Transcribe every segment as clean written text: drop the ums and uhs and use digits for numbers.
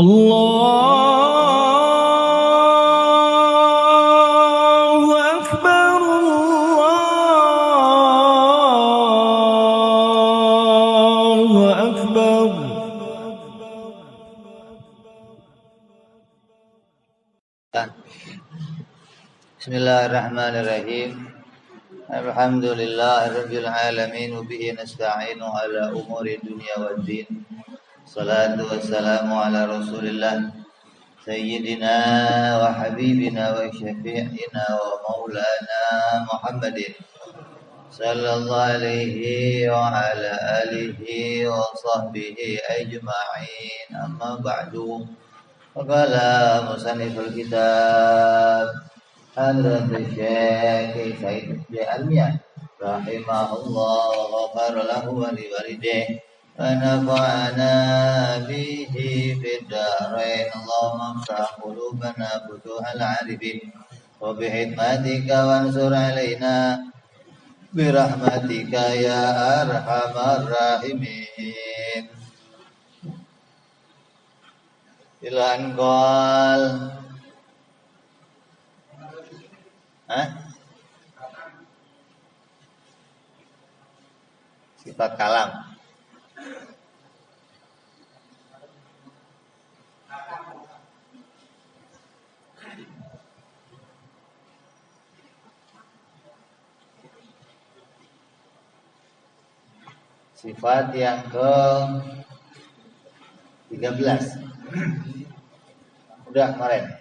الله أكبر الله أكبر. Bismillahirrahmanirrahim. Alhamdulillahirabbil alamin wa bihi nasta'inu ala umuri dunya waddin. Salatu wassalamu ala Rasulillah sayyidina wa habibina wa syafi'ina wa maulana Muhammadin sallallahu alaihi wa ala alihi wa sahbihi ajma'in. Amma ba'du. Faqala musanniful kitab Hadrat Syekh Said Al-Almiyah rahimahullah wa ghafara lahu wa liwalidayhi wa nafa'ana bihi fid dharain. Allahumma amsah qulubana futuhal arifin wa bihikmatika wansur alaina birahmatika ya arhamar rahimin. Bilan qol sifat kalam. Sifat yang ke-13. Udah kemarin.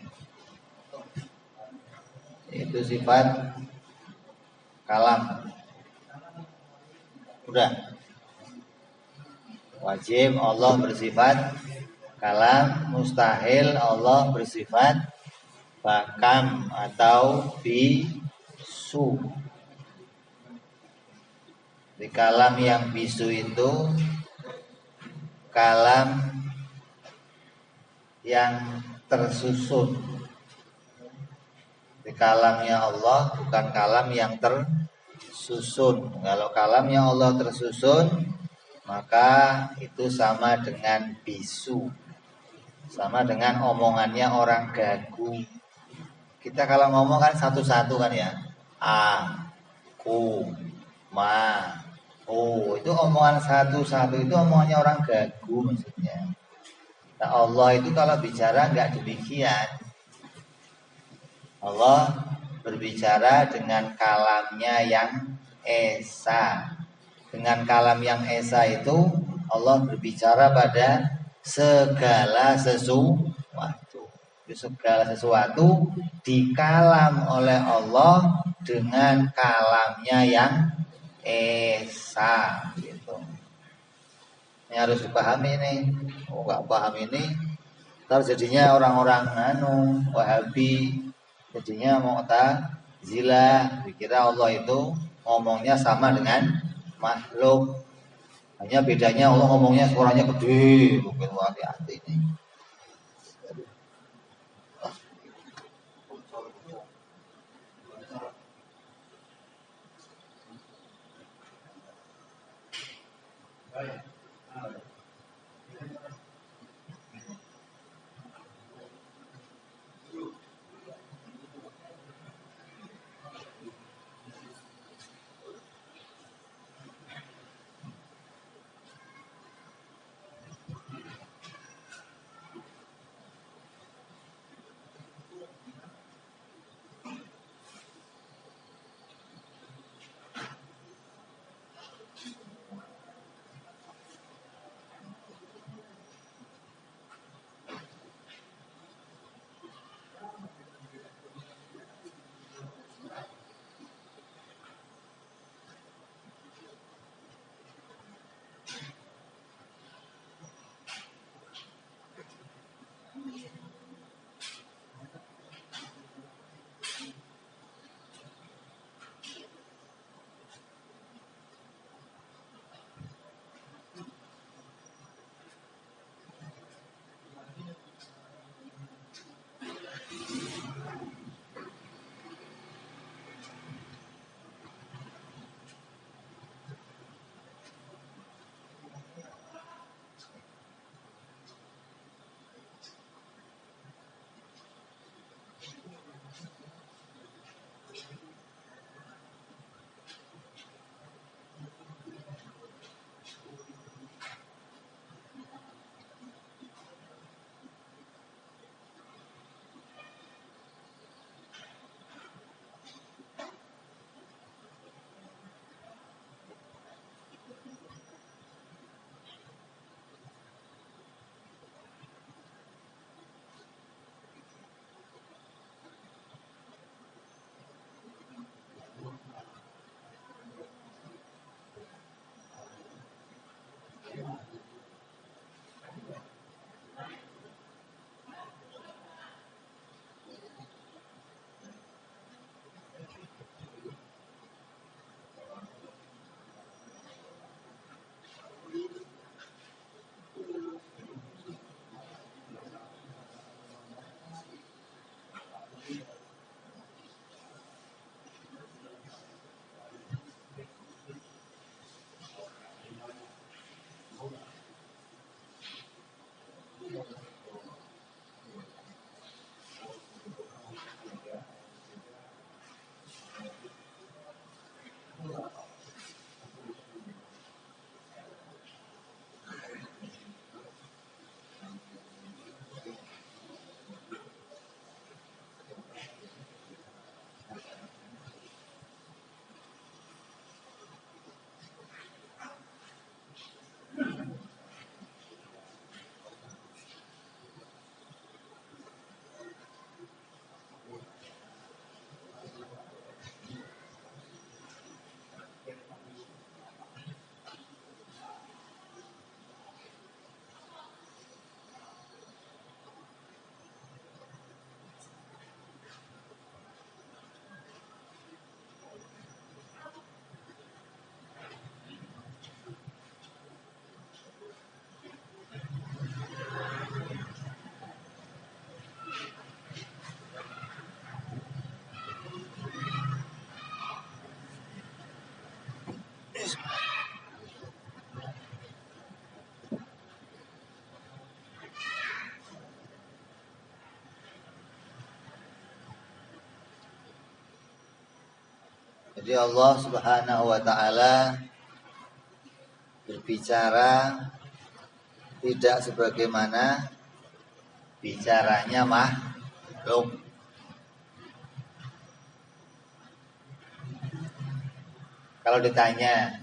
Itu sifat kalam. Udah. Wajib Allah bersifat kalam, mustahil Allah bersifat bakam atau bisu. Di kalam yang bisu itu kalam yang tersusun. Di kalamnya Allah bukan kalam yang tersusun. Kalau kalamnya Allah tersusun, maka itu sama dengan bisu, sama dengan omongannya orang gagu. Kita kalau ngomong kan satu-satu kan ya, a, ku, ma, o, itu omongan satu-satu, itu omongannya orang gagu maksudnya. Nah, Allah itu kalau bicara enggak demikian. Allah berbicara dengan kalamnya yang esa. Dengan kalam yang esa itu Allah berbicara pada segala sesuatu. Segala sesuatu dikalam oleh Allah dengan kalamnya yang esa gitu. Ini harus dipahami nih. Oh, enggak paham ini, ntar jadinya orang-orang Wahabi, jadinya Mu'tazilah, dikira Allah itu ngomongnya sama dengan makhluk. Hanya bedanya Allah ngomongnya suaranya gede, mungkin hati-hati ini. Jadi Allah Subhanahu wa taala berbicara tidak sebagaimana bicaranya makhluk. Kalau ditanya,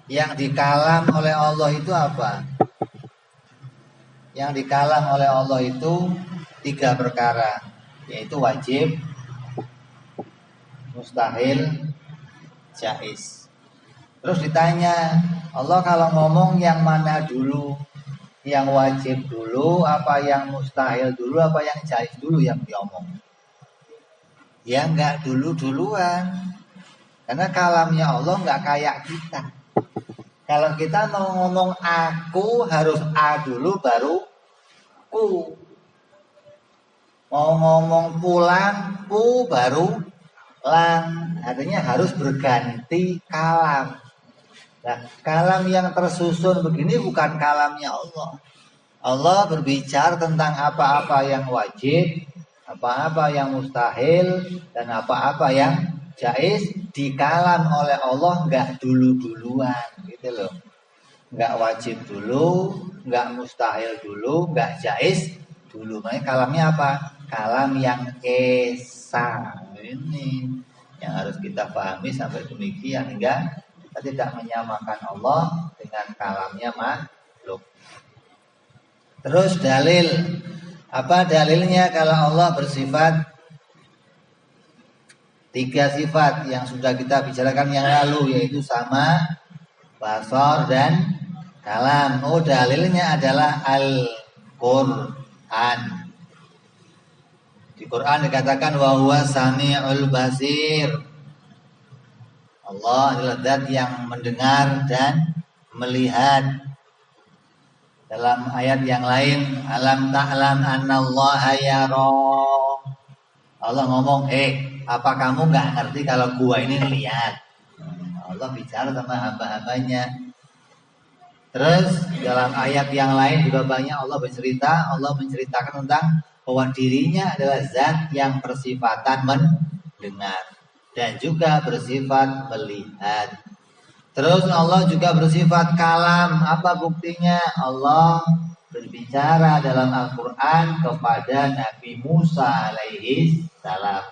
yang dikalam oleh Allah itu apa? Yang dikalam oleh Allah itu 3 perkara, yaitu wajib, mustahil, jaiz. Terus ditanya, Allah kalau ngomong yang mana dulu? Yang wajib dulu, apa yang mustahil dulu, apa yang jaiz dulu yang diomong? Ya enggak dulu-duluan. Karena kalamnya Allah enggak kayak kita. Kalau kita mau ngomong aku, harus A dulu baru ku. Mau ngomong pulang, pu baru lang. Artinya harus berganti kalam. Nah, kalam yang tersusun begini bukan kalamnya Allah. Allah berbicara tentang apa-apa yang wajib, apa-apa yang mustahil, dan apa-apa yang jaiz dikalam oleh Allah enggak dulu-duluan gitu loh. Enggak wajib dulu, enggak mustahil dulu, enggak jaiz dulu. Makanya kalamnya apa? Kalam yang esa. Ini yang harus kita pahami sampai demikian, hingga kita tidak menyamakan Allah dengan kalamnya makhluk. Terus dalil. Apa dalilnya kalau Allah bersifat 3 sifat yang sudah kita bicarakan yang lalu, yaitu sama, basar, dan kalam. Oh, dalilnya adalah Al-Quran. Di Quran dikatakan wa huwa sami'ul basir. Allah adalah zat yang mendengar dan melihat. Dalam ayat yang lain, alam ta'lam annallaha yara. Allah ngomong, apa kamu nggak ngerti kalau gua ini lihat? Allah bicara sama hamba-hambanya. Terus dalam ayat yang lain juga banyak Allah bercerita. Allah menceritakan tentang bahwa dirinya adalah zat yang bersifatan mendengar dan juga bersifat melihat. Terus Allah juga bersifat kalam. Apa buktinya? Allah berbicara dalam Al-Quran kepada Nabi Musa alaihi salam.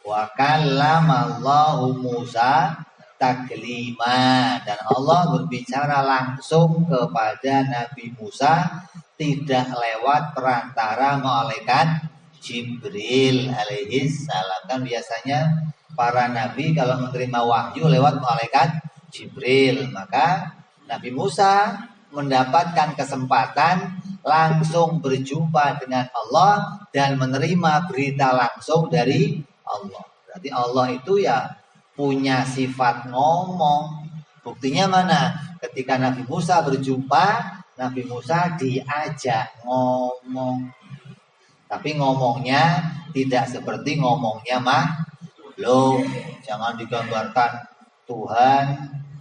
Wa kallamallahu Musa taklima. Dan Allah berbicara langsung kepada Nabi Musa, tidak lewat perantara malaikat Jibril alaihi salam. Kan biasanya para nabi kalau menerima wahyu lewat malaikat Jibril. Maka Nabi Musa mendapatkan kesempatan langsung berjumpa dengan Allah dan menerima berita langsung dari Allah. Berarti Allah itu ya punya sifat ngomong. Buktinya mana? Ketika Nabi Musa berjumpa, Nabi Musa diajak ngomong. Tapi ngomongnya tidak seperti ngomongnya makhluk. Jangan digambarkan Tuhan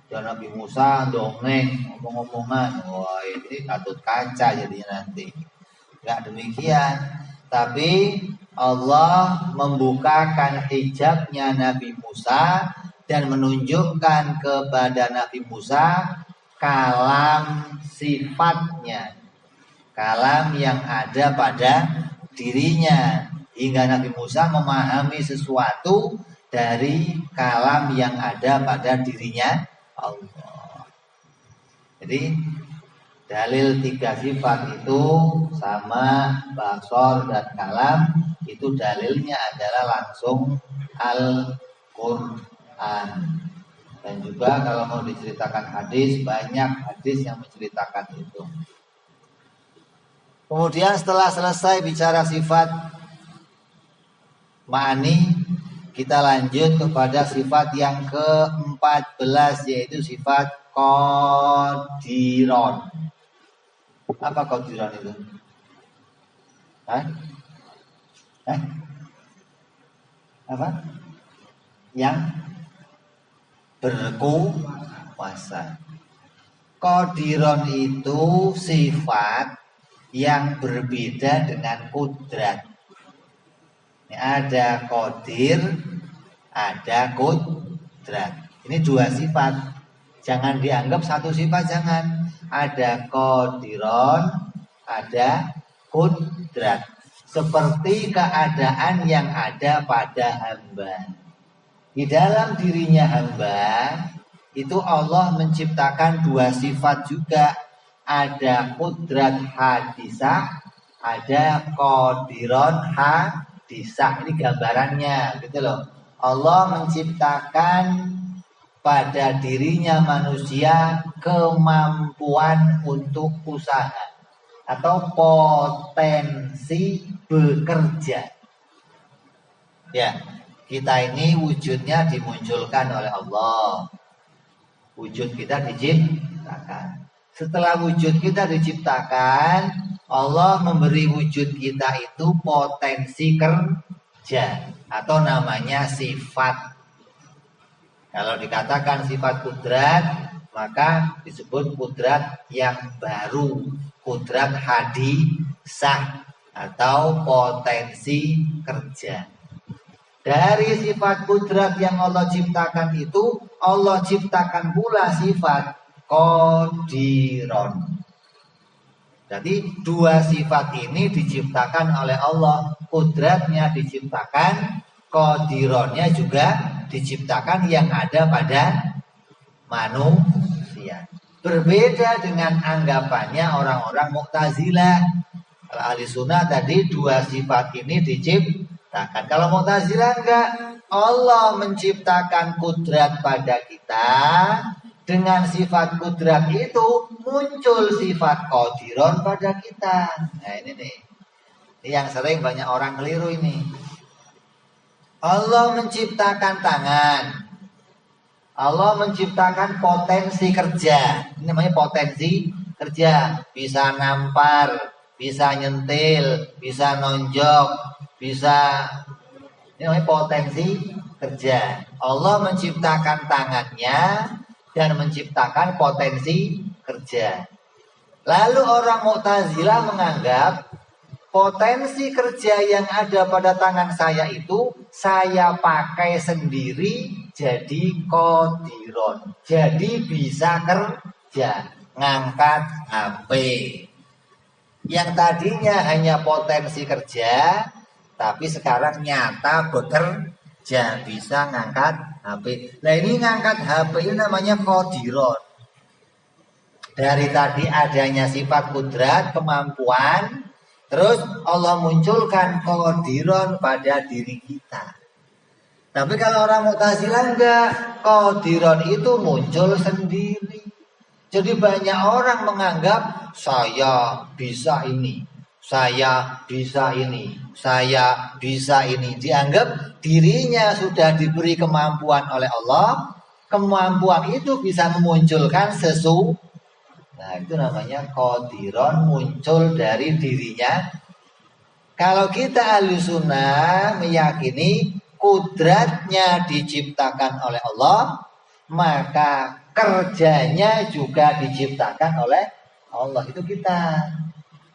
dan Nabi Musa dongeng, ngomong-ngomongan. Wah, ini katut kaca jadinya nanti. Enggak demikian. Tapi Allah membukakan hijabnya Nabi Musa dan menunjukkan kepada Nabi Musa kalam sifatnya, kalam yang ada pada dirinya, hingga Nabi Musa memahami sesuatu dari kalam yang ada pada dirinya Allah. Jadi dalil 3 sifat itu sama basor dan kalam, itu dalilnya adalah langsung Al-Quran. Dan juga kalau mau diceritakan hadis, banyak hadis yang menceritakan itu. Kemudian setelah selesai bicara sifat ma'ani, kita lanjut kepada sifat yang ke-14, yaitu sifat qadiron. Apa qadiron itu? Apa? Yang berkuasa. Qadiron itu sifat yang berbeda dengan kudrat. Ini ada qadir, ada kudrat. Ini 2 sifat. Jangan dianggap satu sifat, jangan. Ada qadiron, ada kudrat. Seperti keadaan yang ada pada hamba. Di dalam dirinya hamba itu Allah menciptakan 2 sifat juga. Ada kudrat hadisah, ada qadiron hadisah. Ini gambarannya gitu loh. Allah menciptakan pada dirinya manusia kemampuan untuk usaha atau potensi bekerja. Ya, kita ini wujudnya dimunculkan oleh Allah. Wujud kita diciptakan. Setelah wujud kita diciptakan, Allah memberi wujud kita itu potensi kerja atau namanya sifat. Kalau dikatakan sifat kudrat, maka disebut kudrat yang baru, kudrat hadisah atau potensi kerja. Dari sifat kudrat yang Allah ciptakan itu, Allah ciptakan pula sifat qadiron. Jadi 2 sifat ini diciptakan oleh Allah. Kudratnya diciptakan, qadironnya juga diciptakan yang ada pada manusia. Berbeda dengan anggapannya orang-orang Mu'tazilah. Kalau ahli sunnah tadi 2 sifat ini diciptakan. Kalau Mu'tazilah enggak. Allah menciptakan kudrat pada kita. Dengan sifat kudrat itu muncul sifat qadiron pada kita. Nah ini nih. Ini yang sering banyak orang keliru ini. Allah menciptakan tangan. Allah menciptakan potensi kerja. Ini namanya potensi kerja. Bisa nampar, bisa nyentil, bisa nonjok, bisa. Ini namanya potensi kerja. Allah menciptakan tangannya dan menciptakan potensi kerja. Lalu orang Mu'tazilah menganggap potensi kerja yang ada pada tangan saya itu saya pakai sendiri jadi qadiron. Jadi bisa kerja, ngangkat HP. Yang tadinya hanya potensi kerja, tapi sekarang nyata bekerja, bisa ngangkat HP. Nah ini ngangkat HP ini namanya qadiron. Dari tadi adanya sifat kudrat, kemampuan, terus Allah munculkan qadiron pada diri kita. Tapi kalau orang Mu'tazilah enggak, qadiron itu muncul sendiri. Jadi banyak orang menganggap saya bisa ini, saya bisa ini, saya bisa ini. Dianggap dirinya sudah diberi kemampuan oleh Allah. Kemampuan itu bisa memunculkan sesuatu. Nah itu namanya qadiron, muncul dari dirinya. Kalau kita ahlussunnah meyakini kudratnya diciptakan oleh Allah, maka kerjanya juga diciptakan oleh Allah. Itu kita.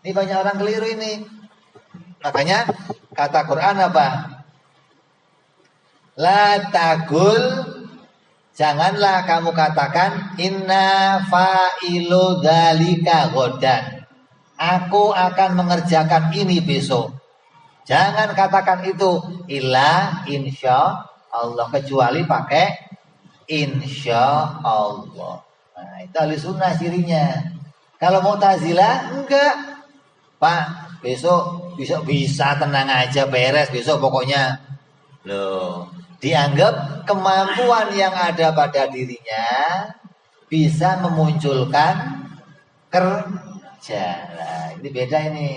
Ini banyak orang keliru ini. Makanya kata Quran apa? La taqul, janganlah kamu katakan inna fa'ilu dzalika ghadan. Aku akan mengerjakan ini besok. Jangan katakan itu illa insya Allah, kecuali pakai insya Allah. Nah itu ahlussunnah cirinya. Kalau Mu'tazilah enggak, Pak, besok bisa tenang aja, beres besok pokoknya. Loh, dianggap kemampuan yang ada pada dirinya bisa memunculkan kerja. Nah, ini beda ini.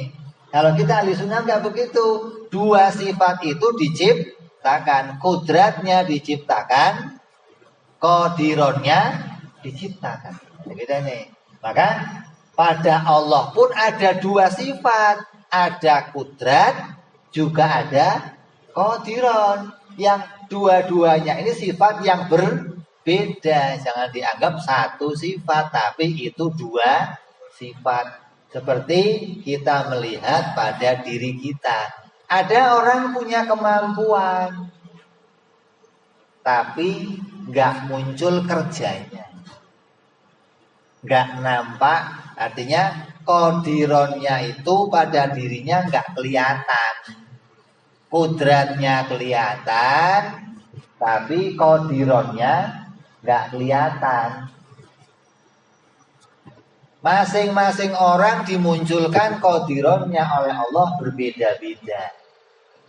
Kalau kita ahlussunnah enggak begitu. Dua sifat itu diciptakan, kudratnya diciptakan, qadironnya diciptakan. Ini beda nih. Maka pada Allah pun ada dua sifat, ada kudrat, juga ada qadiron. Yang dua-duanya ini sifat yang berbeda. Jangan dianggap satu sifat, tapi itu dua sifat. Seperti kita melihat pada diri kita. Ada orang punya kemampuan, tapi nggak muncul kerjanya. Nggak nampak, artinya qadironnya itu pada dirinya nggak kelihatan. Kudratnya kelihatan, tapi qadironnya nggak kelihatan. Masing-masing orang dimunculkan qadironnya oleh Allah berbeda-beda.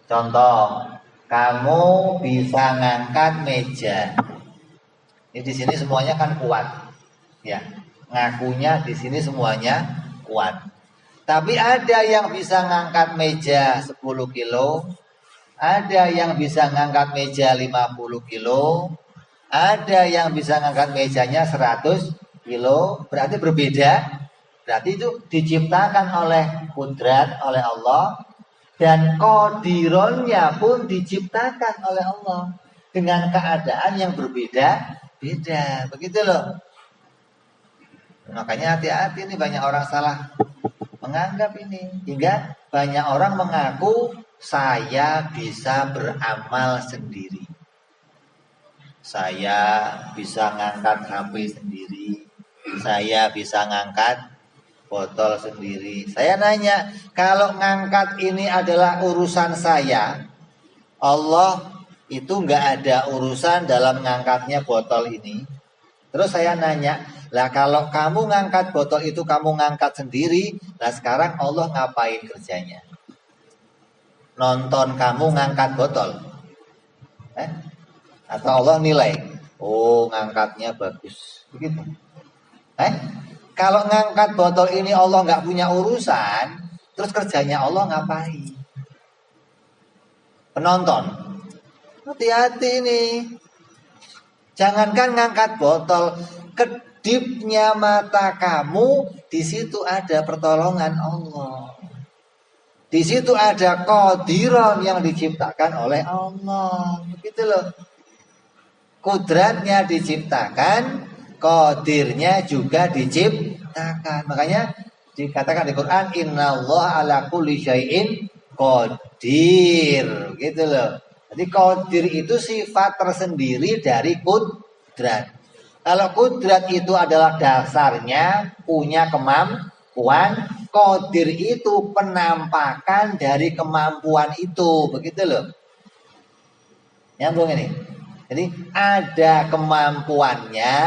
Contoh, kamu bisa ngangkat meja. Ini di sini semuanya kan kuat, ya. Ngakunya di sini semuanya kuat. Tapi ada yang bisa ngangkat meja 10 kilo, ada yang bisa ngangkat meja 50 kilo, ada yang bisa ngangkat mejanya 100 kilo, berarti berbeda. Berarti itu diciptakan oleh kudrat, oleh Allah, dan qadironnya pun diciptakan oleh Allah dengan keadaan yang berbeda-beda. Begitu loh. Makanya hati-hati nih, banyak orang salah menganggap ini, hingga banyak orang mengaku saya bisa beramal sendiri, saya bisa ngangkat HP sendiri, saya bisa ngangkat botol sendiri. Saya nanya, kalau ngangkat ini adalah urusan saya, Allah itu nggak ada urusan dalam ngangkatnya botol ini. Terus saya nanya, lah kalau kamu ngangkat botol itu kamu ngangkat sendiri, lah sekarang Allah ngapain kerjanya? Nonton kamu ngangkat botol? Atau Allah nilai, oh ngangkatnya bagus, begitu? Kalau ngangkat botol ini Allah nggak punya urusan, terus kerjanya Allah ngapain? Penonton, hati-hati nih. Jangankan ngangkat botol, kedipnya mata kamu, di situ ada pertolongan Allah. Di situ ada qadiron yang diciptakan oleh Allah. Begitu loh. Kudratnya diciptakan, qadirnya juga diciptakan. Makanya dikatakan di Quran, innallaha ala kulli syai'in qadir. Gitu loh. Jadi qadir itu sifat tersendiri dari kudrat. Kalau kudrat itu adalah dasarnya punya kemampuan, qadir itu penampakan dari kemampuan itu. Begitu loh. Nyambung ini. Jadi ada kemampuannya,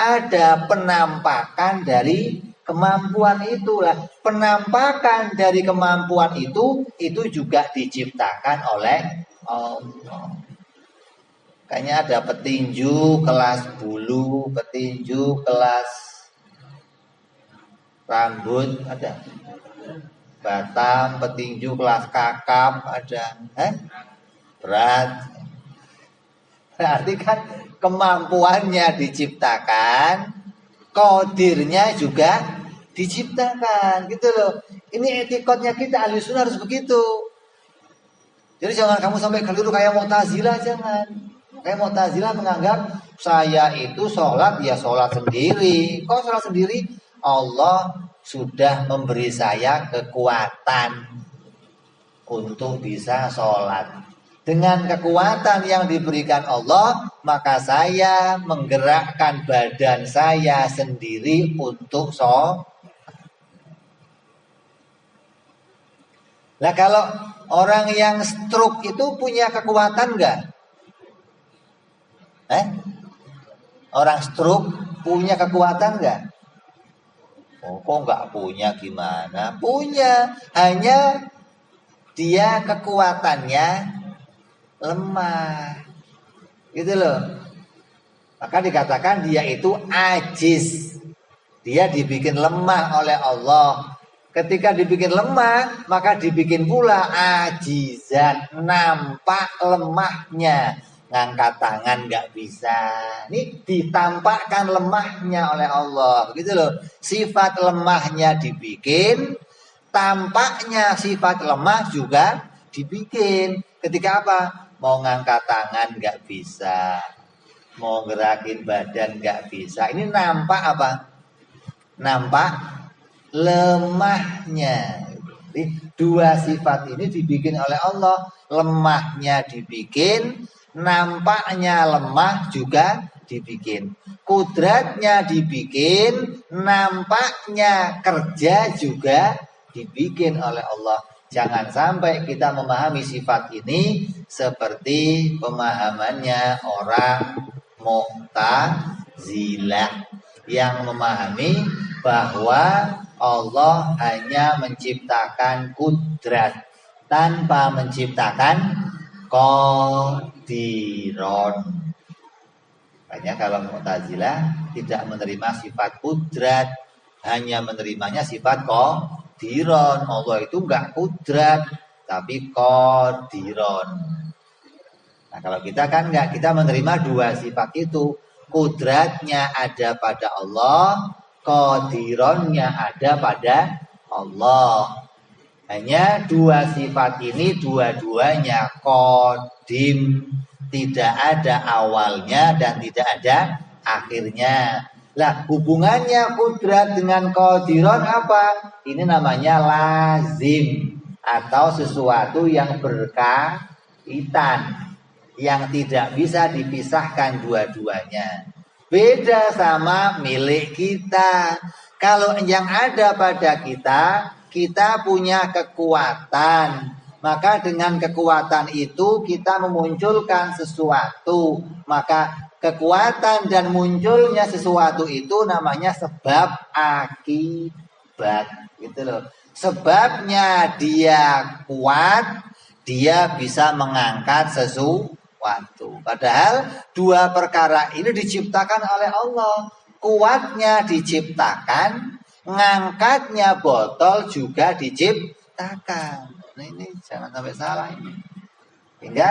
ada penampakan dari kemampuan itulah. Penampakan dari kemampuan itu juga diciptakan oleh Allah. Kayaknya ada petinju kelas bulu, petinju kelas rambut ada, Batam, petinju, kelas kakap ada, berat. Berarti kan kemampuannya diciptakan, qadirnya juga diciptakan, gitu loh. Ini etikotnya kita ahli sunnah harus begitu. Jadi jangan kamu sampai keliru kayak Mu'tazilah, jangan. Kayak Mu'tazilah menganggap saya itu sholat ya sholat sendiri. Kok sholat sendiri? Allah sudah memberi saya kekuatan untuk bisa sholat. Dengan kekuatan yang diberikan Allah, maka saya menggerakkan badan saya sendiri untuk sholat. Nah kalau orang yang stroke itu punya kekuatan enggak? Orang stroke punya kekuatan enggak? Oh, kok enggak punya gimana? Punya, hanya dia kekuatannya lemah, gitu loh. Maka dikatakan dia itu ajiz. Dia dibikin lemah oleh Allah. Ketika dibikin lemah, maka dibikin pula ajizan, nampak lemahnya. Ngangkat tangan nggak bisa. Ini ditampakkan lemahnya oleh Allah, gitu loh. Sifat lemahnya dibikin, tampaknya sifat lemah juga dibikin. Ketika apa? Mau ngangkat tangan nggak bisa, mau gerakin badan nggak bisa. Ini nampak apa? Nampak lemahnya. Jadi, dua sifat ini dibikin oleh Allah. Lemahnya dibikin, nampaknya lemah juga dibikin. Kudratnya dibikin, nampaknya kerja juga dibikin oleh Allah. Jangan sampai kita memahami sifat ini seperti pemahamannya orang Mu'tazilah yang memahami bahwa Allah hanya menciptakan kudrat tanpa menciptakan qadiron. Makanya kalau Mu'tazilah tidak menerima sifat kudrat, hanya menerimanya sifat qadiron. Allah itu enggak kudrat, tapi qadiron. Nah kalau kita kan enggak, kita menerima dua sifat itu. Kudratnya ada pada Allah, qadironnya ada pada Allah. Hanya dua sifat ini dua-duanya qadim, tidak ada awalnya dan tidak ada akhirnya. Lah hubungannya kudrat dengan qadiron apa? Ini namanya lazim atau sesuatu yang berkaitan, yang tidak bisa dipisahkan dua-duanya. Beda sama milik kita. Kalau yang ada pada kita, kita punya kekuatan. Maka dengan kekuatan itu kita memunculkan sesuatu. Maka kekuatan dan munculnya sesuatu itu namanya sebab akibat, gitu loh. Sebabnya dia kuat, dia bisa mengangkat sesuatu. Padahal dua perkara ini diciptakan oleh Allah. Kuatnya diciptakan, ngangkatnya botol juga diciptakan. Nah ini jangan sampai salah ini. Hingga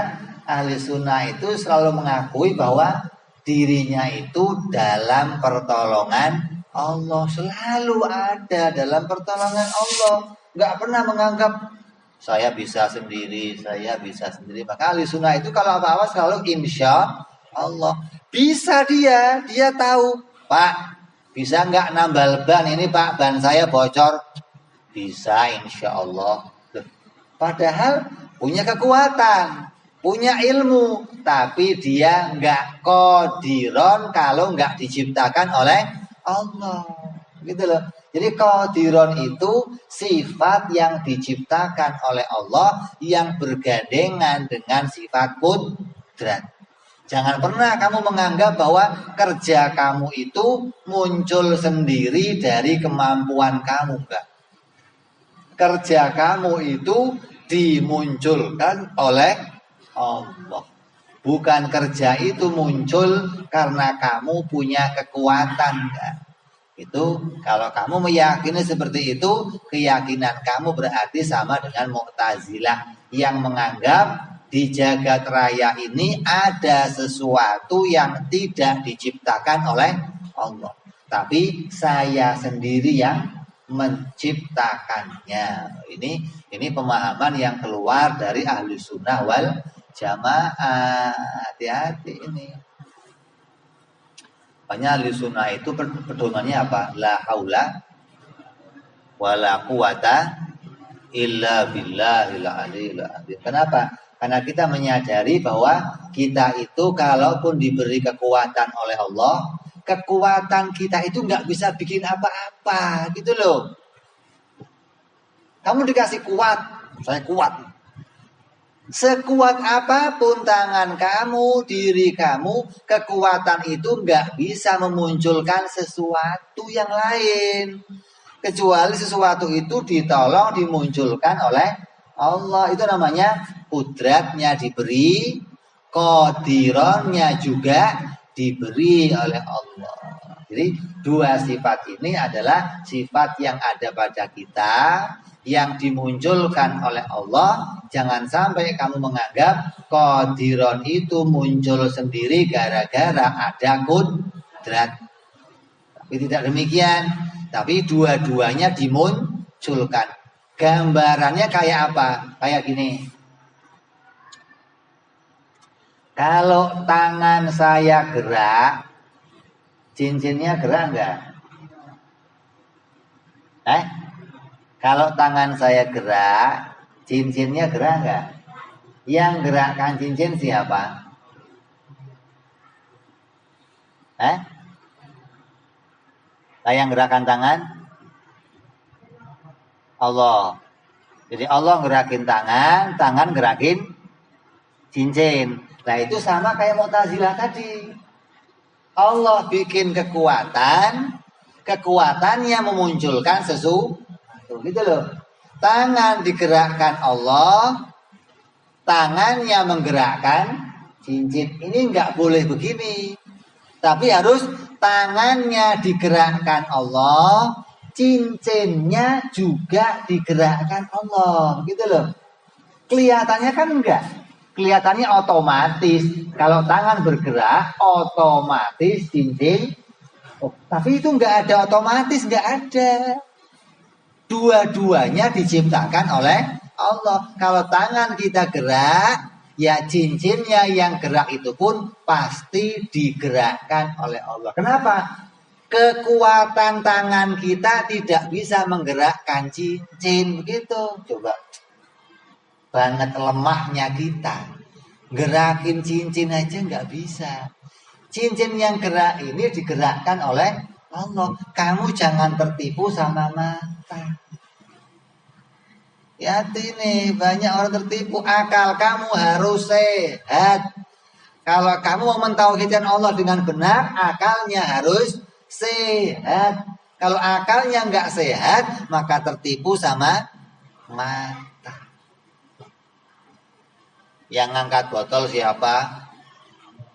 ahli sunnah itu selalu mengakui bahwa dirinya itu dalam pertolongan Allah. Selalu ada dalam pertolongan Allah. Gak pernah menganggap saya bisa sendiri, saya bisa sendiri. Maka ahli sunnah itu kalau apa-apa selalu insya Allah. Bisa dia tahu. Pak, bisa nggak nambal ban ini Pak, ban saya bocor. Bisa insya Allah. Padahal punya kekuatan, punya ilmu, tapi dia nggak qadiron kalau nggak diciptakan oleh Allah, gitu loh. Jadi qadiron itu sifat yang diciptakan oleh Allah yang bergandengan dengan sifat kudrat. Jangan pernah kamu menganggap bahwa kerja kamu itu muncul sendiri dari kemampuan kamu, enggak. Kerja kamu itu dimunculkan oleh Allah. Bukan kerja itu muncul karena kamu punya kekuatan, enggak. Itu kalau kamu meyakini seperti itu, keyakinan kamu berarti sama dengan Mu'tazilah yang menganggap di jagat raya ini ada sesuatu yang tidak diciptakan oleh Allah, tapi saya sendiri yang menciptakannya. Ini pemahaman yang keluar dari ahli sunnah wal jamaah. Hati-hati ini. Banyak ahli sunnah itu pedomannya apa? La haula wala quwata illa billahil aliyil azim. Kenapa? Karena kita menyadari bahwa kita itu kalaupun diberi kekuatan oleh Allah, kekuatan kita itu nggak bisa bikin apa-apa, gitu loh. Kamu dikasih kuat, saya kuat. Sekuat apapun tangan kamu, diri kamu, kekuatan itu nggak bisa memunculkan sesuatu yang lain. Kecuali sesuatu itu ditolong, dimunculkan oleh Allah. Itu namanya kudratnya diberi, qadirannya juga diberi oleh Allah. Jadi dua sifat ini adalah sifat yang ada pada kita, yang dimunculkan oleh Allah. Jangan sampai kamu menganggap qadiron itu muncul sendiri gara-gara ada kudrat. Tapi tidak demikian. Tapi dua-duanya dimunculkan. Gambarannya kayak apa? Kayak gini. Kalau tangan saya gerak, cincinnya gerak enggak? Kalau tangan saya gerak, cincinnya gerak enggak? Yang gerakkan cincin siapa? Yang gerakkan tangan? Allah. Jadi Allah gerakin tangan, tangan gerakin cincin. Nah itu sama kayak Mu'tazilah tadi. Allah bikin kekuatan, kekuatannya memunculkan sesuatu. Gitu loh. Tangan digerakkan Allah, tangannya menggerakkan cincin. Ini nggak boleh begini. Tapi harus tangannya digerakkan Allah, cincinnya juga digerakkan Allah. Gitu loh. Kelihatannya kan enggak. Kelihatannya otomatis. Kalau tangan bergerak, otomatis cincin. Tapi itu enggak ada otomatis, enggak ada. Dua-duanya diciptakan oleh Allah. Kalau tangan kita gerak, ya cincinnya yang gerak itu pun pasti digerakkan oleh Allah. Kenapa? Kekuatan tangan kita tidak bisa menggerakkan cincin. Begitu. Coba. Banget lemahnya kita. Gerakin cincin aja nggak bisa. Cincin yang gerak ini digerakkan oleh Allah. Kamu jangan tertipu sama mata. Ya ini banyak orang tertipu. Akal kamu harus sehat. Kalau kamu mau mentauhidkan Allah dengan benar, akalnya harus sehat. Kalau akalnya nggak sehat, maka tertipu sama mata. Yang ngangkat botol siapa?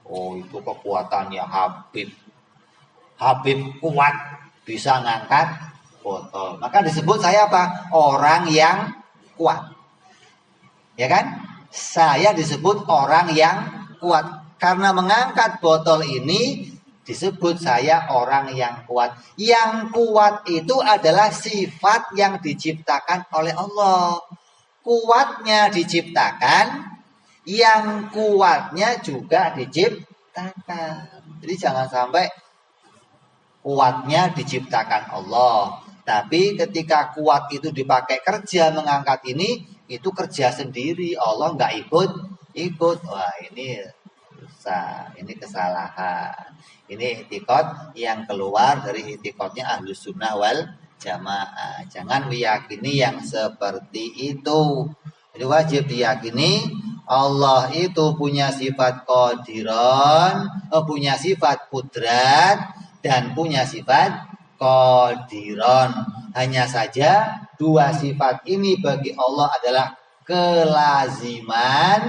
Oh itu kekuatannya Habib. Habib kuat bisa ngangkat botol. Maka disebut saya apa? Orang yang kuat. Ya kan? Saya disebut orang yang kuat. Karena mengangkat botol ini disebut saya orang yang kuat. Yang kuat itu adalah sifat yang diciptakan oleh Allah. Kuatnya diciptakan, yang kuatnya juga diciptakan. Jadi jangan sampai kuatnya diciptakan Allah, tapi ketika kuat itu dipakai kerja mengangkat ini, itu kerja sendiri. Allah nggak ikut. Wah ini susah, ini kesalahan. Ini i'tiqad yang keluar dari i'tiqadnya Ahlus Sunnah wal Jamaah. Jangan meyakini yang seperti itu. Jadi wajib diyakini Allah itu punya sifat qadiran, punya sifat kudrat, dan punya sifat qadiran. Hanya saja dua sifat ini bagi Allah adalah kelaziman.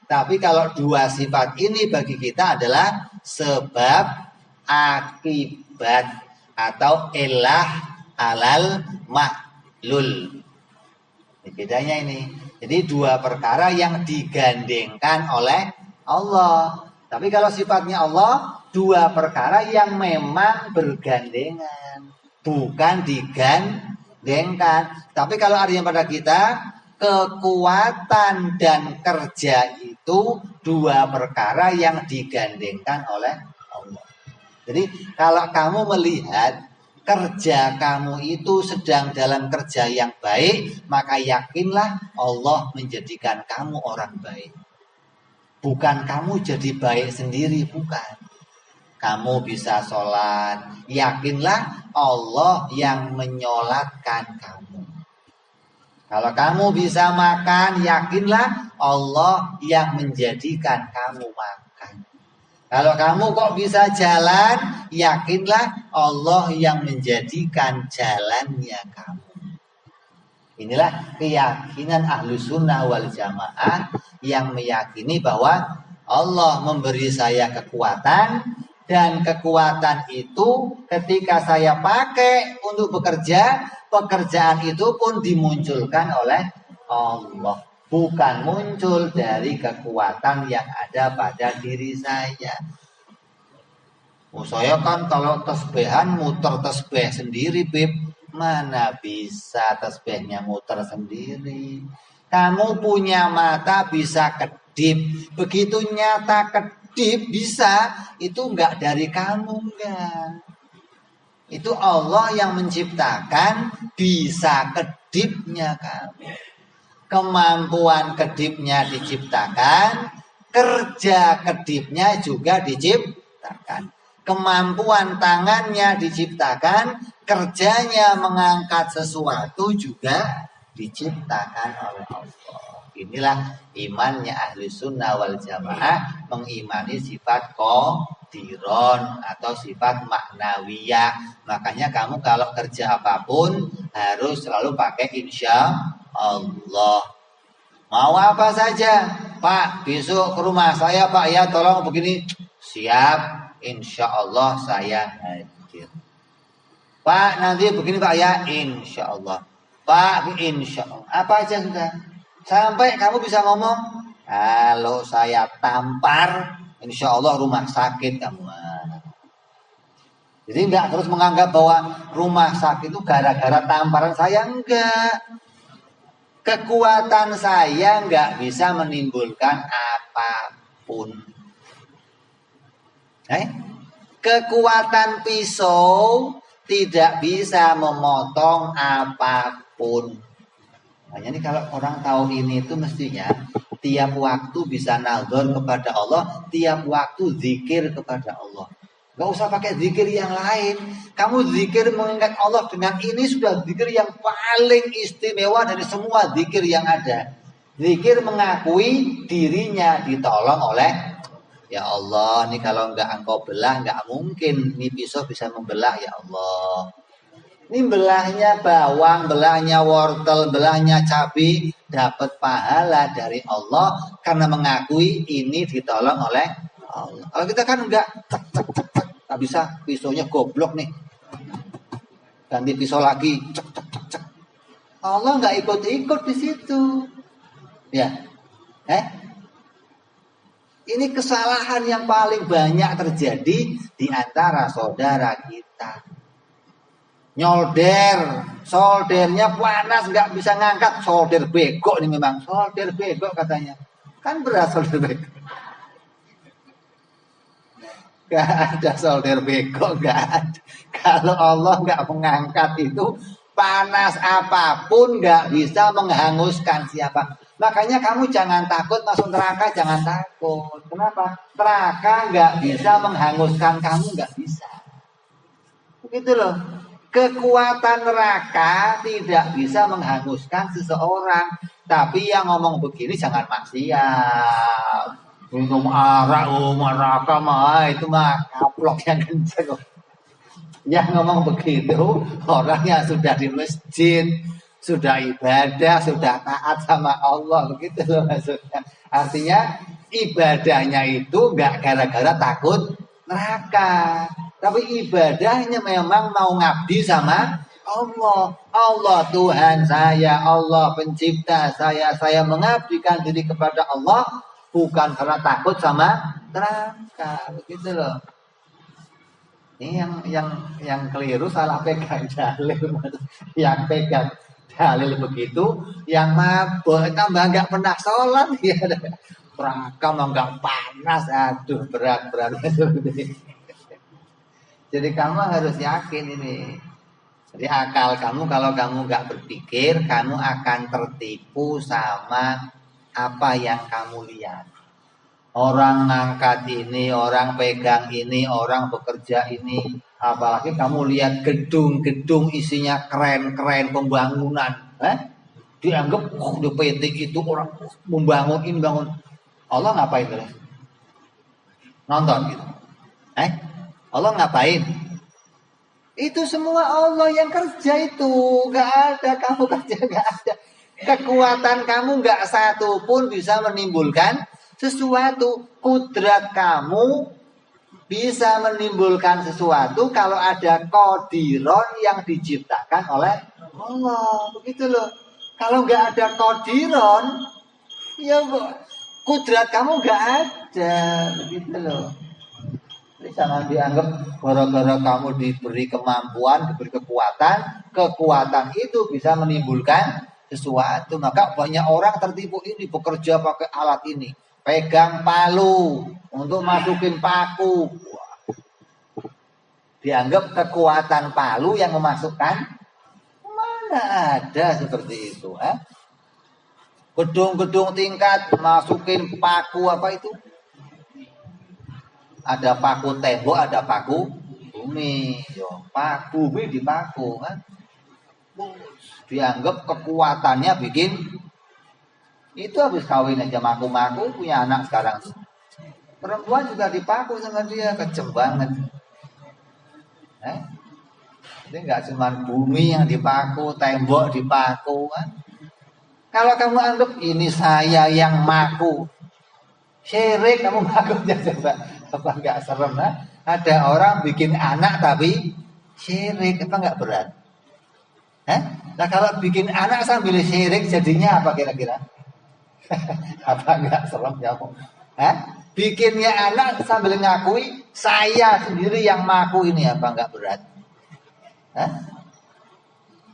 Tapi kalau dua sifat ini bagi kita adalah sebab akibat. atau ilah alal mahlul. Ini bedanya ini. Jadi dua perkara yang digandengkan oleh Allah. Tapi kalau sifatnya Allah, dua perkara yang memang bergandengan, bukan digandengkan. Tapi kalau artinya pada kita, kekuatan dan kerja itu dua perkara yang digandengkan oleh Allah. Jadi kalau kamu melihat kerja kamu itu sedang dalam kerja yang baik, maka yakinlah Allah menjadikan kamu orang baik. Bukan kamu jadi baik sendiri, bukan. Kamu bisa sholat, yakinlah Allah yang menyolatkan kamu. Kalau kamu bisa makan, yakinlah Allah yang menjadikan kamu makan. Kalau kamu kok bisa jalan, yakinlah Allah yang menjadikan jalannya kamu. Inilah keyakinan Ahlus Sunnah wal Jamaah yang meyakini bahwa Allah memberi saya kekuatan, dan kekuatan itu ketika saya pakai untuk bekerja, pekerjaan itu pun dimunculkan oleh Allah. Bukan muncul dari kekuatan yang ada pada diri saya. Saya kan kalau tasbihan muter tasbih sendiri, Bib. Mana bisa tasbihnya muter sendiri. Kamu punya mata bisa kedip. Begitu nyata kedip bisa, itu enggak dari kamu, enggak. Itu Allah yang menciptakan bisa kedipnya kamu. Kemampuan kedipnya diciptakan, kerja kedipnya juga diciptakan. Kemampuan tangannya diciptakan, kerjanya mengangkat sesuatu juga diciptakan oleh Allah. Inilah imannya Ahli Sunnah wal Jamaah, mengimani sifat qadiron atau sifat maknawiyah. Makanya kamu kalau kerja apapun harus selalu pakai insya Allah. Mau apa saja, Pak, besok ke rumah saya, Pak, ya tolong begini. Siap, insya Allah saya hadir. Pak, nanti begini Pak ya, insya Allah. Pak, insya Allah. Apa aja sudah. Sampai kamu bisa ngomong, kalau saya tampar, insya Allah rumah sakit kamu. Jadi enggak terus menganggap bahwa rumah sakit itu gara-gara tamparan saya, enggak. Kekuatan saya nggak bisa menimbulkan apapun. Kekuatan pisau tidak bisa memotong apapun. Makanya ini kalau orang tahu ini itu mestinya tiap waktu bisa nadzar kepada Allah, tiap waktu zikir kepada Allah. Gak usah pakai zikir yang lain. Kamu zikir mengingat Allah dengan ini sudah zikir yang paling istimewa dari semua zikir yang ada. Zikir mengakui dirinya ditolong oleh ya Allah. Ini kalau enggak engkau belah, enggak mungkin ini pisau bisa membelah ya Allah. Ini belahnya bawang, belahnya wortel, belahnya cabai, dapat pahala dari Allah karena mengakui ini ditolong oleh Allah. Kalau kita kan enggak, tak bisa, pisaunya goblok nih, ganti pisau lagi, cek. Allah enggak ikut-ikut di situ, ya. Ini kesalahan yang paling banyak terjadi di antara saudara kita. Nyolder, soldernya panas nggak bisa ngangkat, solder bego nih memang, solder bego katanya, kan berat solder bego. Gak ada solder bego, gak ada. Kalau Allah nggak mengangkat itu, panas apapun nggak bisa menghanguskan siapa. Makanya kamu jangan takut masuk neraka, jangan takut. Kenapa? Neraka nggak bisa menghanguskan kamu, nggak bisa. Begitu loh. Kekuatan neraka tidak bisa menghanguskan seseorang. Tapi yang ngomong begini jangan maksiat. Minum arak, neraka mah itu mah kaplok yang kenceng. Yang ngomong begitu orang yang sudah di masjid, sudah ibadah, sudah taat sama Allah, begitu loh maksudnya. Artinya ibadahnya itu enggak gara-gara takut neraka, Tapi ibadahnya memang mau ngabdi sama Allah. Allah Tuhan saya, Allah pencipta saya mengabdikan diri kepada Allah bukan karena takut sama neraka. Begitu loh. Ini yang keliru, salah pegang dalil. Yang pegang dalil begitu, yang mabuk tambah nggak pernah sholat ya. Neraka mah nggak panas, aduh berat. Jadi kamu harus yakin ini. Jadi akal kamu, kalau kamu nggak berpikir, kamu akan tertipu sama apa yang kamu lihat. Orang ngangkat ini, orang pegang ini, orang bekerja ini. Apalagi kamu lihat gedung-gedung isinya keren-keren pembangunan. Dianggap di PT itu orang membangun ini, bangun. Allah ngapain terus? Nonton gitu. Allah ngapain? Itu semua Allah yang kerja itu. Gak ada kamu kerja, gak ada. Kekuatan kamu gak satu pun bisa menimbulkan sesuatu. Kudrat kamu bisa menimbulkan sesuatu kalau ada qadiron yang diciptakan oleh Allah. Begitu loh. Kalau gak ada qadiron, ya kudrat kamu gak ada. Begitu loh. Jangan dianggap gara-gara kamu diberi kemampuan, diberi kekuatan itu bisa menimbulkan sesuatu. Maka banyak orang tertipu, ini bekerja pakai alat ini, pegang palu untuk masukin paku. Dianggap kekuatan palu yang memasukkan, mana ada seperti itu. Gedung-gedung tingkat masukin paku apa itu? Ada paku tembok, ada paku bumi. Paku bumi dipaku kan. Dianggap kekuatannya bikin itu. Habis kawin aja maku-maku, punya anak sekarang. Perempuan juga dipaku sama dia, kejem banget. Jadi nggak cuma bumi yang dipaku, tembok dipaku kan. Kalau kamu anggap ini saya yang maku, syirik kamu maku aja coba. Apa nggak serem? Ada orang bikin anak tapi syirik, apa nggak berat? Nah kalau bikin anak sambil syirik jadinya apa kira-kira? Apa nggak serem kamu? Bikinnya anak sambil ngakui saya sendiri yang maku, ini apa nggak berat?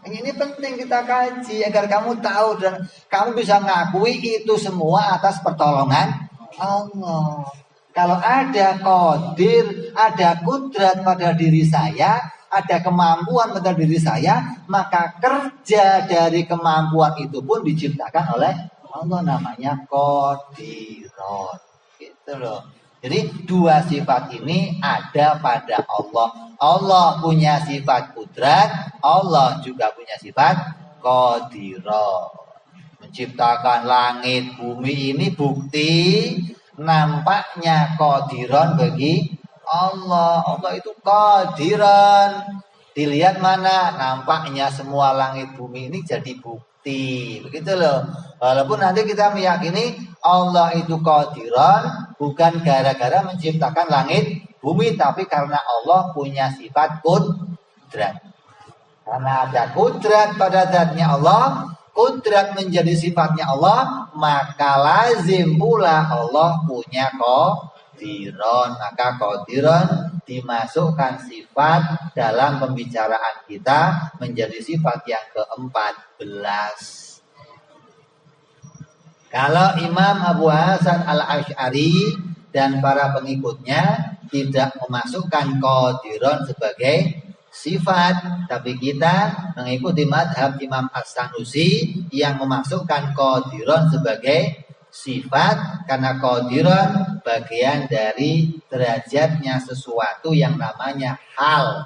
Ini penting kita kaji agar kamu tahu dan kamu bisa ngakui itu semua atas pertolongan Allah. Kalau ada qadir, ada kudrat pada diri saya, ada kemampuan pada diri saya, maka kerja dari kemampuan itu pun diciptakan oleh Allah, namanya qadiron. Gitu loh. Jadi dua sifat ini ada pada Allah. Allah punya sifat kudrat, Allah juga punya sifat qadiron. Menciptakan langit, bumi ini bukti nampaknya qadiron bagi Allah. Allah itu qadiron. Dilihat mana nampaknya semua langit bumi ini jadi bukti. Begitu loh. Walaupun nanti kita meyakini Allah itu qadiron bukan gara-gara menciptakan langit bumi, tapi karena Allah punya sifat kudrat. Karena ada kudrat pada zatnya Allah, kudrat menjadi sifatnya Allah, maka lazim pula Allah punya qadiron. Maka qadiron dimasukkan sifat dalam pembicaraan kita menjadi sifat yang ke-14. Kalau Imam Abu Hasan Al-Asy'ari dan para pengikutnya tidak memasukkan qadiron sebagai sifat, tapi kita mengikuti madhab Imam As-Sanusi yang memasukkan qadiron sebagai sifat, karena qadiron bagian dari derajatnya sesuatu yang namanya hal.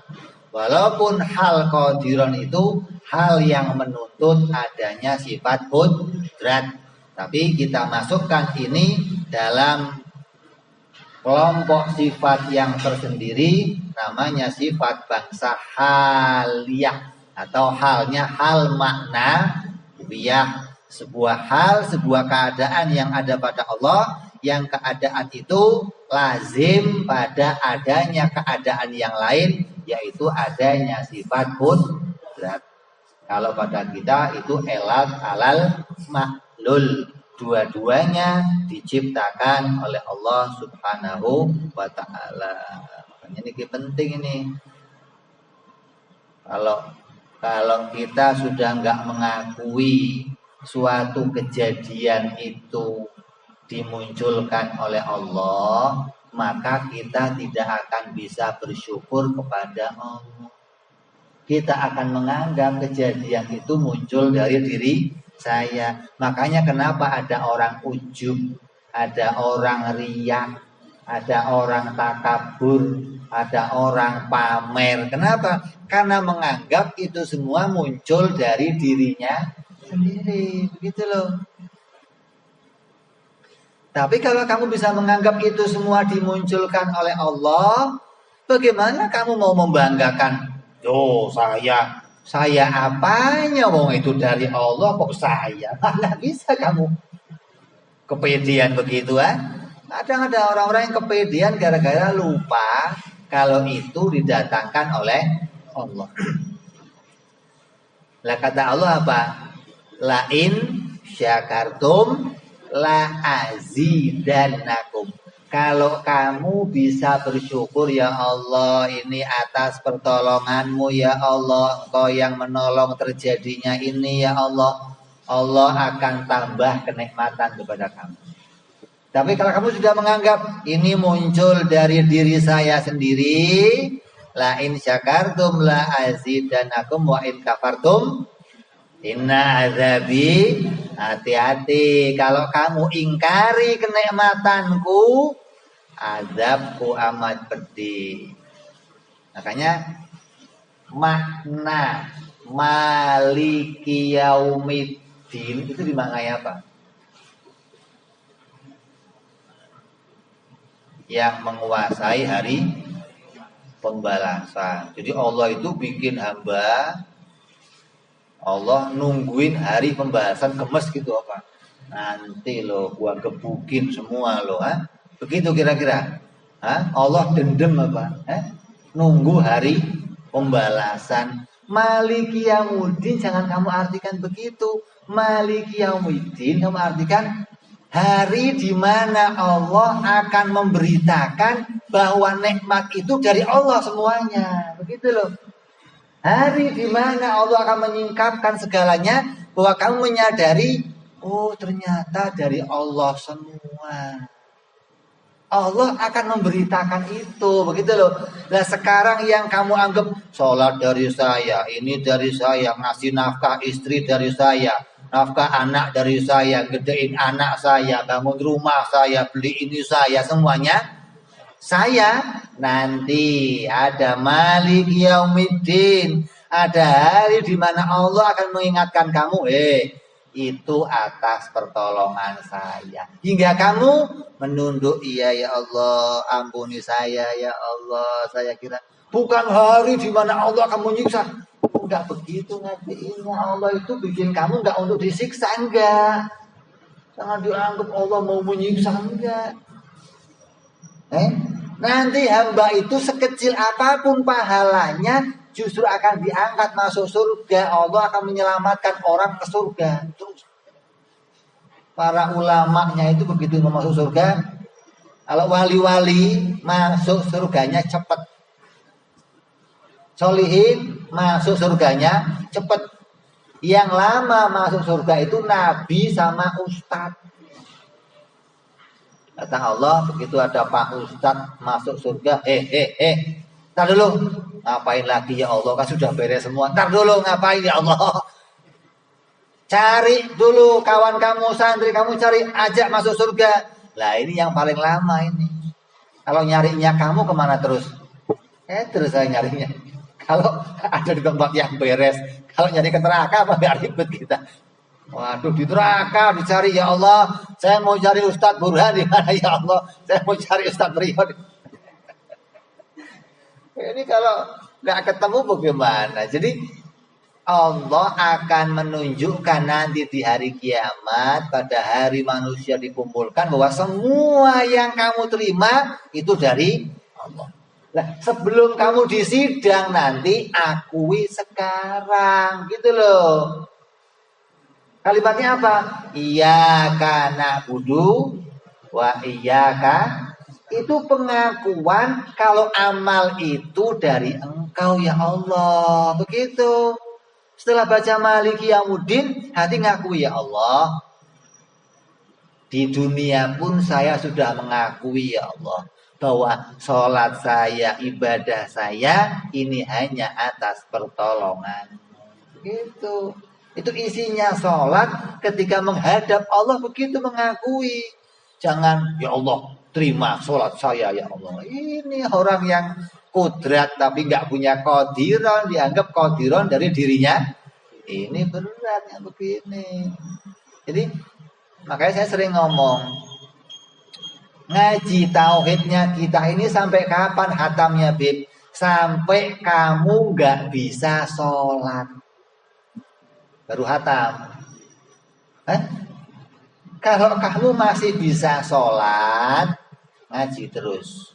Walaupun hal qadiron itu hal yang menuntut adanya sifat kudrat, tapi kita masukkan ini dalam kelompok sifat yang tersendiri, namanya sifat bangsa haliyah atau halnya hal makna wiyah. Sebuah hal, sebuah keadaan yang ada pada Allah yang keadaan itu lazim pada adanya keadaan yang lain, yaitu adanya sifat qudrat. Kalau pada kita itu elat alal maklul, dua-duanya diciptakan oleh Allah Subhanahu wa ta'ala. Makanya ini penting ini. Kalau kita sudah nggak mengakui suatu kejadian itu dimunculkan oleh Allah, maka kita tidak akan bisa bersyukur kepada Allah. Kita akan menganggap kejadian itu muncul dari diri saya. Makanya kenapa ada orang ujub, ada orang riya, ada orang takabur, ada orang pamer. Kenapa? Karena menganggap itu semua muncul dari dirinya sendiri. Begitu loh. Tapi kalau kamu bisa menganggap itu semua dimunculkan oleh Allah, bagaimana kamu mau membanggakan? Oh, saya apanya? Wong itu dari Allah kok saya? Mana bisa kamu kepedean begitu Kadang ada orang-orang yang kepedean gara-gara lupa kalau itu didatangkan oleh Allah. Lah kata Allah apa? Lain syakartum la azidannakum. Kalau kamu bisa bersyukur, ya Allah, ini atas pertolonganmu, ya Allah, Engkau yang menolong terjadinya ini, ya Allah, Allah akan tambah kenikmatan kepada kamu. Tapi kalau kamu sudah menganggap ini muncul dari diri saya sendiri, la in syakartum la azidannakum wa in kafartum inna azabi, hati-hati. Kalau kamu ingkari kenikmatanku, azabku amat pedih. Makanya makna maliki yaumiddin itu dimaknai apa? Yang menguasai hari pembalasan. Jadi Allah itu bikin hamba, Allah nungguin hari pembalasan, gemes gitu apa? Nanti loh gua gebukin semua loh, Begitu kira-kira. Allah dendam apa? Nunggu hari pembalasan. Maliki yaumiddin jangan kamu artikan begitu. Maliki yaumiddin kamu artikan hari di mana Allah akan memberitakan bahwa nikmat itu dari Allah semuanya. Begitu loh. Hari di mana Allah akan menyingkapkan segalanya, bahwa kamu menyadari, oh ternyata dari Allah semua. Allah akan memberitakan itu, begitu loh. Nah sekarang yang kamu anggap sholat dari saya, ini dari saya, ngasih nafkah istri dari saya, nafkah anak dari saya, gedein anak saya, bangun rumah saya, beli ini saya, semuanya saya. Nanti ada Malik Yaumiddin, ada hari di mana Allah akan mengingatkan kamu, itu atas pertolongan saya, hingga kamu menunduk, iya ya Allah, ampuni saya ya Allah, saya kira bukan hari di mana Allah akan menyiksa. Enggak begitu ngertiinnya. Allah itu bikin kamu enggak untuk disiksa, enggak. Jangan dianggap Allah mau menyiksa, enggak. Nanti hamba itu sekecil apapun pahalanya justru akan diangkat masuk surga. Allah akan menyelamatkan orang ke surga. Terus para ulamanya itu begitu masuk surga, kalau wali-wali masuk surganya cepat, solihin masuk surganya cepat. Yang lama masuk surga itu nabi sama ustadz. Kata Allah, begitu ada Pak Ustadz masuk surga, ntar dulu, ngapain lagi ya Allah, kan sudah beres semua. Ntar dulu, ngapain ya Allah? Cari dulu kawan kamu, santri kamu, cari, ajak masuk surga. Lah ini yang paling lama ini. Kalau nyarinya kamu kemana terus? Terus saya nyarinya. Kalau ada di tempat yang beres, kalau nyari ke neraka apa gak ribet kita? Waduh, di neraka dicari, ya Allah, saya mau cari Ustadz Burhan di mana ya Allah? Saya mau cari Ustadz Rio. Ini kalau nggak ketemu bagaimana? Jadi Allah akan menunjukkan nanti di hari kiamat, pada hari manusia dikumpulkan, bahwa semua yang kamu terima itu dari Allah. Nah, sebelum kamu disidang nanti, akui sekarang, gitu loh. Kalimatnya apa? Iyyaka na'budu wa iyyaka. Itu pengakuan kalau amal itu dari Engkau ya Allah. Begitu. Setelah baca Maliki Yaumiddin, hati ngakui ya Allah. Di dunia pun saya sudah mengakui ya Allah, bahwa sholat saya, ibadah saya ini hanya atas pertolongan. Gitu. Itu isinya sholat ketika menghadap Allah, begitu mengakui. Jangan ya Allah terima sholat saya ya Allah. Ini orang yang kudrat tapi nggak punya qadiron, dianggap qadiron dari dirinya. Ini berat yang begini. Jadi makanya saya sering ngomong, ngaji tauhidnya kita ini sampai kapan hatamnya, Bib? Sampai kamu nggak bisa sholat baru hatam. Kalau kamu masih bisa sholat, ngaji terus.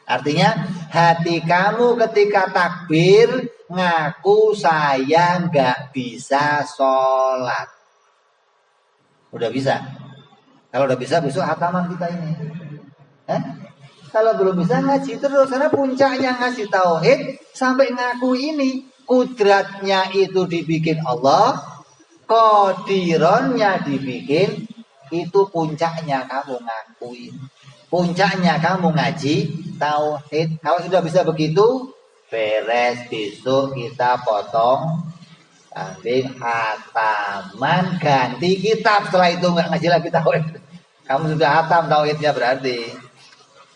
Artinya hati kamu ketika takbir ngaku saya nggak bisa sholat. Udah bisa? Kalau udah bisa, besok hataman kita ini. Kalau belum bisa, ngaji terus. Karena puncaknya ngaji tauhid sampai ngaku ini. Kudratnya itu dibikin Allah, qadironnya dibikin. Itu puncaknya kamu ngakuin. Puncaknya kamu ngaji tauhid. Kalau sudah bisa begitu, beres, besok kita potong kambing, hataman, ganti kitab. Setelah itu nggak ngaji lagi tauhid. Kamu sudah hatam tauhidnya berarti.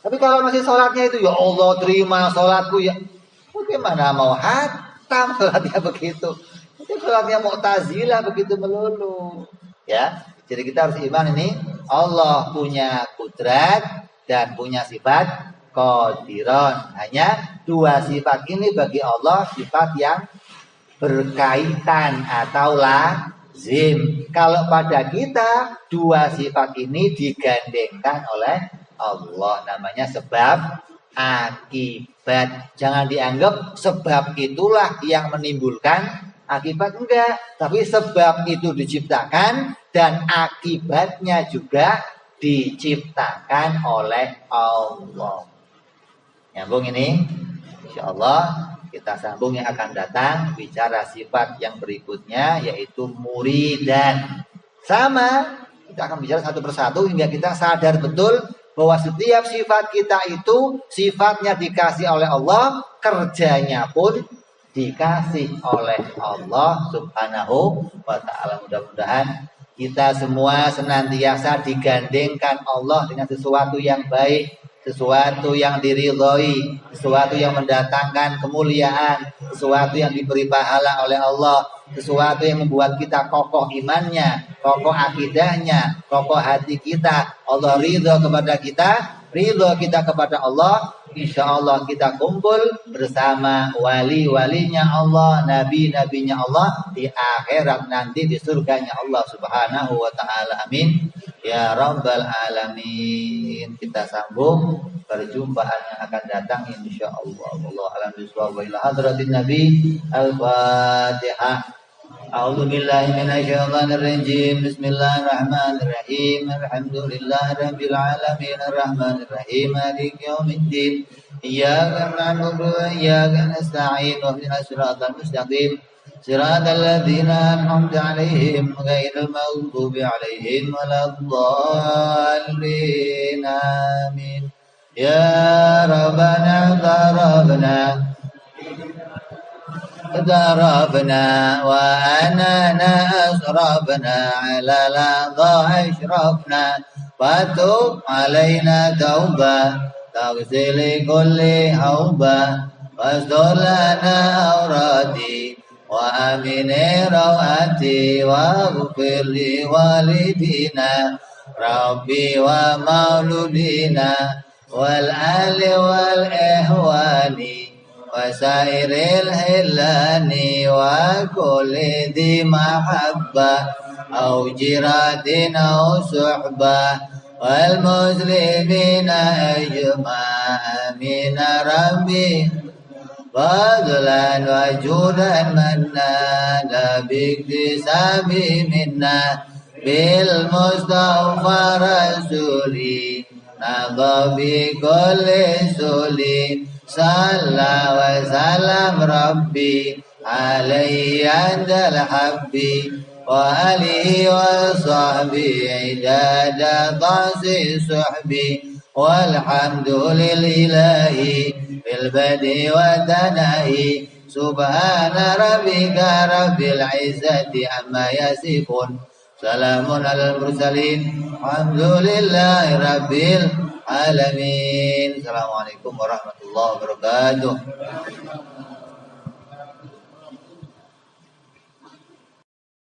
Tapi kalau masih sholatnya itu, ya Allah terima sholatku ya. Bagaimana mau hatam sholatnya begitu? Itu sholatnya Mu'tazilah begitu melulu. Ya, jadi kita harus iman ini. Allah punya kudrat dan punya sifat qadiron. Hanya dua sifat ini bagi Allah sifat yang berkaitan atau lazim. Kalau pada kita dua sifat ini digandengkan oleh Allah, namanya sebab akibat. Jangan dianggap sebab itulah yang menimbulkan akibat, enggak. Tapi sebab itu diciptakan dan akibatnya juga diciptakan oleh Allah. Nyambung ini? Insyaallah kita sambung yang akan datang, bicara sifat yang berikutnya yaitu muridan. Sama, kita akan bicara satu persatu hingga kita sadar betul bahwa setiap sifat kita itu sifatnya dikasih oleh Allah, kerjanya pun dikasih oleh Allah Subhanahu wa ta'ala. Mudah-mudahan kita semua senantiasa digandengkan Allah dengan sesuatu yang baik, sesuatu yang diridhoi, sesuatu yang mendatangkan kemuliaan, sesuatu yang diberi pahala oleh Allah, sesuatu yang membuat kita kokoh imannya, kokoh akidahnya, kokoh hati kita. Allah ridho kepada kita, ridho kita kepada Allah. Insya Allah kita kumpul bersama wali-walinya Allah, nabi-nabinya Allah di akhirat nanti di surganya Allah Subhanahu wa ta'ala. Amin ya rabbal alamin. Kita sambung perjumpaan yang akan datang insya Allah. Allah alam bisawab wa ila hadratin nabi. Al-Fatihah. A'udzu billahi minasyaitonir rajim. Bismillahirrahmanirrahim. Alhamdulillahirabbil alamin arrahmanir rahim maliki yaumiddin. Iyyaka na'budu wa iyyaka nasta'in. Ihdinas siratal mustaqim. Siratal ladzina an'amta 'alaihim ghairil maghdubi 'alaihim waladdallin. Amin. Ya Rabbana ضربنا وأننا أسرفنا على لظى أشرفنا وتب علينا توبة تغسل كل حوبة واستر لنا أوراتي وأمن رواتي واغفر لوالدينا ربي ومولودينا والآل والإخوان وسائر الهلان وكل ذي محبة أو جيرات أو صحبة والمسلمين أجمع من ربي فضلا وجودا منان باكتساب منا بالمصطفى رسولي نضى بكل سولي صلى وسلم ربي عليه عند الحب وآله وصحبه عداد طاس صحبي والحمد لله في البدء والثناء سبحان ربك رب العزة عما يصفون سلام على المرسلين الحمد لله رب العالمين. Assalamualaikum warahmatullahi wabarakatuh.